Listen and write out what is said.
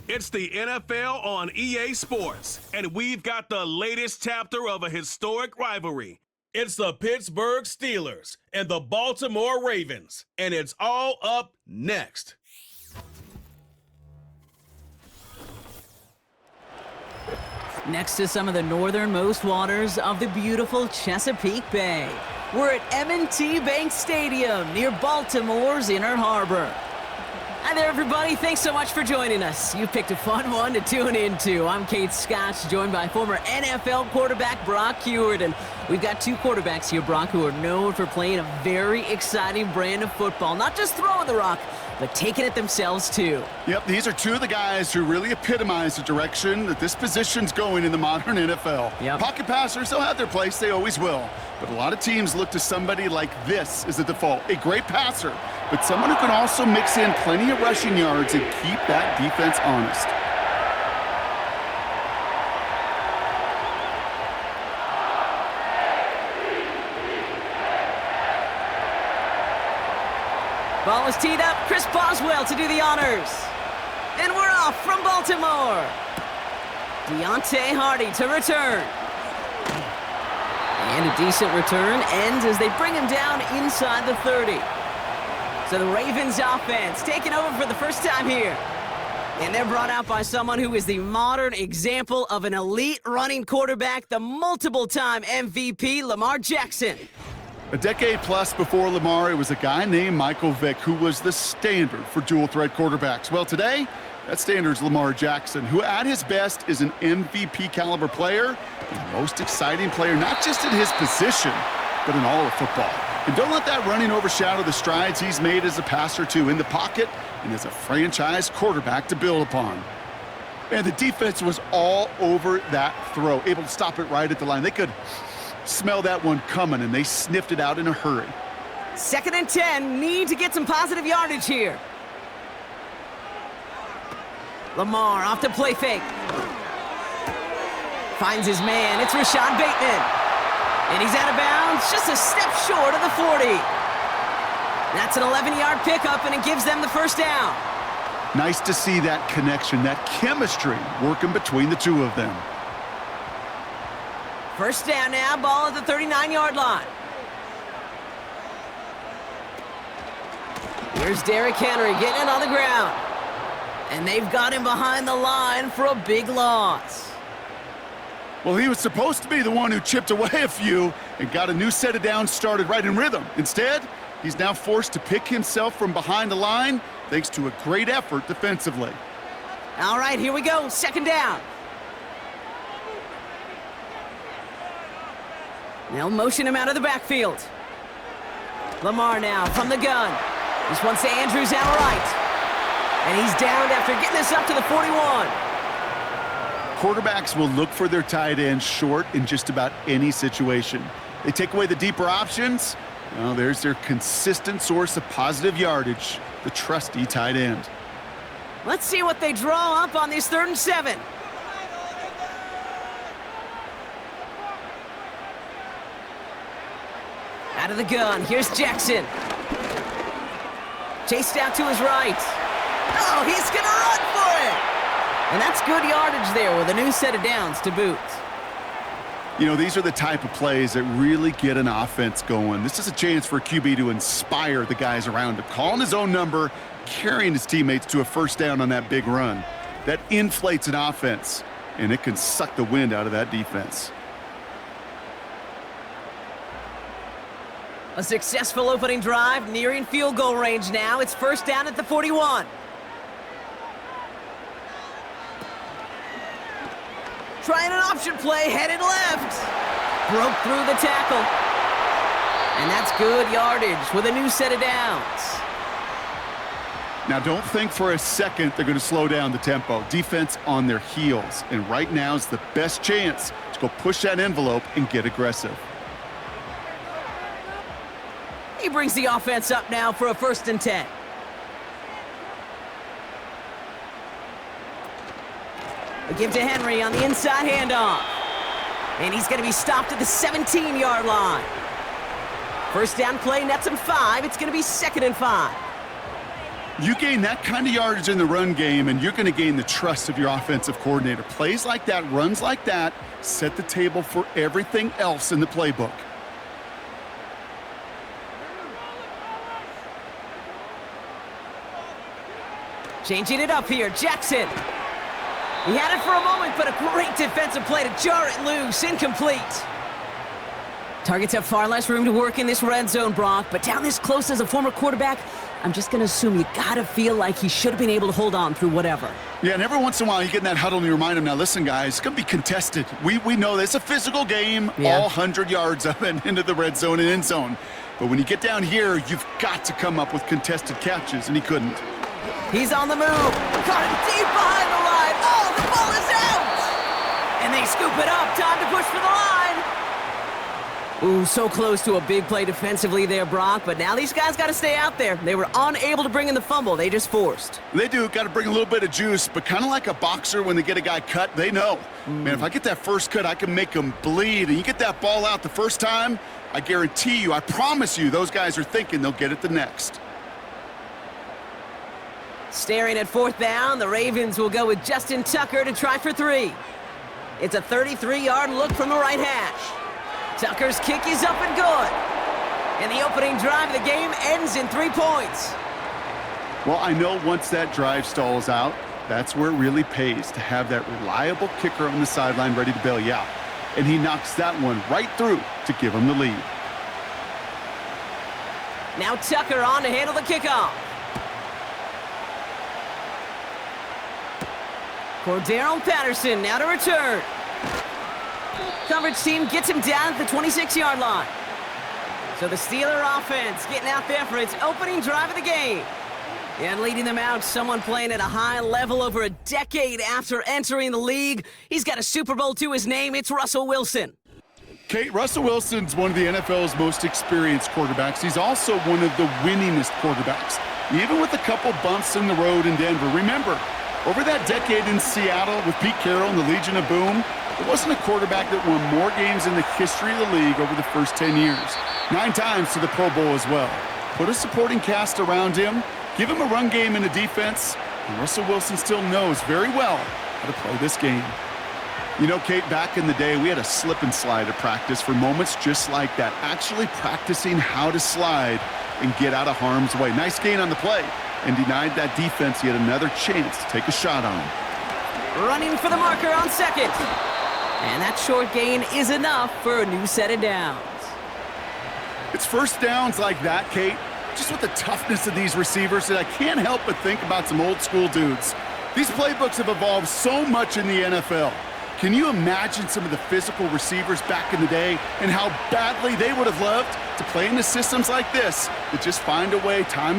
It's the NFL on EA Sports, and we've got the latest chapter of a historic rivalry. It's the Pittsburgh Steelers and the Baltimore Ravens, and it's all up next. Next to some of the northernmost waters of the beautiful Chesapeake Bay, we're at M&T Bank Stadium near Baltimore's Inner Harbor. Hi there, everybody. Thanks so much for joining us. You picked a fun one to tune into. I'm Kate Scotch, joined by former NFL quarterback Brock Huard. And we've got two quarterbacks here, Brock, who are known for playing a very exciting brand of football. Not just throwing the rock, but taking it themselves, too. Yep, these are two of the guys who really epitomize the direction that this position's going in the modern NFL. Yep. Pocket passers, they'll have their place. They always will. But a lot of teams look to somebody like this as a default. A great passer, but someone who can also mix in plenty of rushing yards and keep that defense honest. Ball is teed up. Chris Boswell to do the honors. And we're off from Baltimore. Deontay Hardy to return. And a decent return ends as they bring him down inside the 30. So the Ravens offense taking over for the first time here. And they're brought out by someone who is the modern example of an elite running quarterback, the multiple-time MVP, Lamar Jackson. A decade plus before Lamar, it was a guy named Michael Vick who was the standard for dual-threat quarterbacks. Well, today, that standard is Lamar Jackson, who at his best is an MVP-caliber player, the most exciting player, not just in his position, but in all of football. And don't let that running overshadow the strides he's made as a passer, too, in the pocket and as a franchise quarterback to build upon. And the defense was all over that throw, able to stop it right at the line. They could smell that one coming, and they sniffed it out in a hurry. 2nd and 10, need to get some positive yardage here. Lamar off the play fake. Finds his man, it's Rashad Bateman. And he's out of bounds, just a step short of the 40. That's an 11-yard pickup, and it gives them the first down. Nice to see that connection, that chemistry working between the two of them. First down now, ball at the 39-yard line. Here's Derrick Henry getting it on the ground. And they've got him behind the line for a big loss. Well, he was supposed to be the one who chipped away a few and got a new set of downs started right in rhythm. Instead, he's now forced to pick himself from behind the line thanks to a great effort defensively. All right, here we go, 2nd down. They'll motion him out of the backfield. Lamar now from the gun. This one's to Andrews out right. And he's downed after getting this up to the 41. Quarterbacks will look for their tight end short in just about any situation. They take away the deeper options. Well, there's their consistent source of positive yardage, the trusty tight end. Let's see what they draw up on this 3rd and 7. Out of the gun, here's Jackson. Chased out to his right. Oh, he's gonna run for it! And that's good yardage there with a new set of downs to boot. You know, these are the type of plays that really get an offense going. This is a chance for a QB to inspire the guys around him, calling his own number, carrying his teammates to a first down on that big run. That inflates an offense, and it can suck the wind out of that defense. A successful opening drive, nearing field goal range now. It's first down at the 41. Trying an option play, headed left. Broke through the tackle. And that's good yardage with a new set of downs. Now, don't think for a second they're going to slow down the tempo. Defense on their heels. And right now is the best chance to go push that envelope and get aggressive. He brings the offense up now for a 1st and 10. A give to Henry on the inside handoff. And he's going to be stopped at the 17-yard line. First down play, nets him 5. It's going to be 2nd and 5. You gain that kind of yardage in the run game, and you're going to gain the trust of your offensive coordinator. Plays like that, runs like that, set the table for everything else in the playbook. Changing it up here, Jackson. He had it for a moment, but a great defensive play to jar it loose. Incomplete. Targets have far less room to work in this red zone, Brock, but down this close as a former quarterback, I'm just going to assume you got to feel like he should have been able to hold on through whatever. Yeah, and every once in a while you get in that huddle and you remind him, now listen, guys, it's going to be contested. We know this. It's a physical game, all 100 yards up and into the red zone and end zone. But when you get down here, you've got to come up with contested catches, and he couldn't. He's on the move. Caught him deep behind the line. Oh, the ball is out! And they scoop it up. Time to push for the line. Ooh, so close to a big play defensively there, Brock, but now these guys got to stay out there. They were unable to bring in the fumble. They just forced. They do. Got to bring a little bit of juice, but kind of like a boxer when they get a guy cut, they know. Man, if I get that first cut, I can make him bleed. And you get that ball out the first time, I guarantee you, I promise you, those guys are thinking they'll get it the next. Staring at fourth down, the Ravens will go with Justin Tucker to try for 3. It's a 33-yard look from the right hash. Tucker's kick is up and good. And the opening drive of the game ends in 3 points. Well, I know once that drive stalls out, that's where it really pays to have that reliable kicker on the sideline ready to bail you out. And he knocks that one right through to give him the lead. Now Tucker on to handle the kickoff. Cordero Patterson now to return. Coverage team gets him down at the 26-yard line. So the Steeler offense getting out there for its opening drive of the game. And leading them out, someone playing at a high level over a decade after entering the league. He's got a Super Bowl to his name. It's Russell Wilson. Kate, Russell Wilson's one of the NFL's most experienced quarterbacks. He's also one of the winningest quarterbacks, even with a couple bumps in the road in Denver. Remember, over that decade in Seattle with Pete Carroll and the Legion of Boom, there wasn't a quarterback that won more games in the history of the league over the first 10 years. 9 times to the Pro Bowl as well. Put a supporting cast around him, give him a run game and a defense, and Russell Wilson still knows very well how to play this game. You know, Kate, back in the day, we had a slip and slide at practice for moments just like that, actually practicing how to slide and get out of harm's way. Nice gain on the play, and denied that defense yet another chance to take a shot on him. Running for the marker on second. And that short gain is enough for a new set of downs. It's first downs like that, Kate, just with the toughness of these receivers, that I can't help but think about some old school dudes. These playbooks have evolved so much in the NFL. Can you imagine some of the physical receivers back in the day and how badly they would have loved to play in the systems like this that just find a way time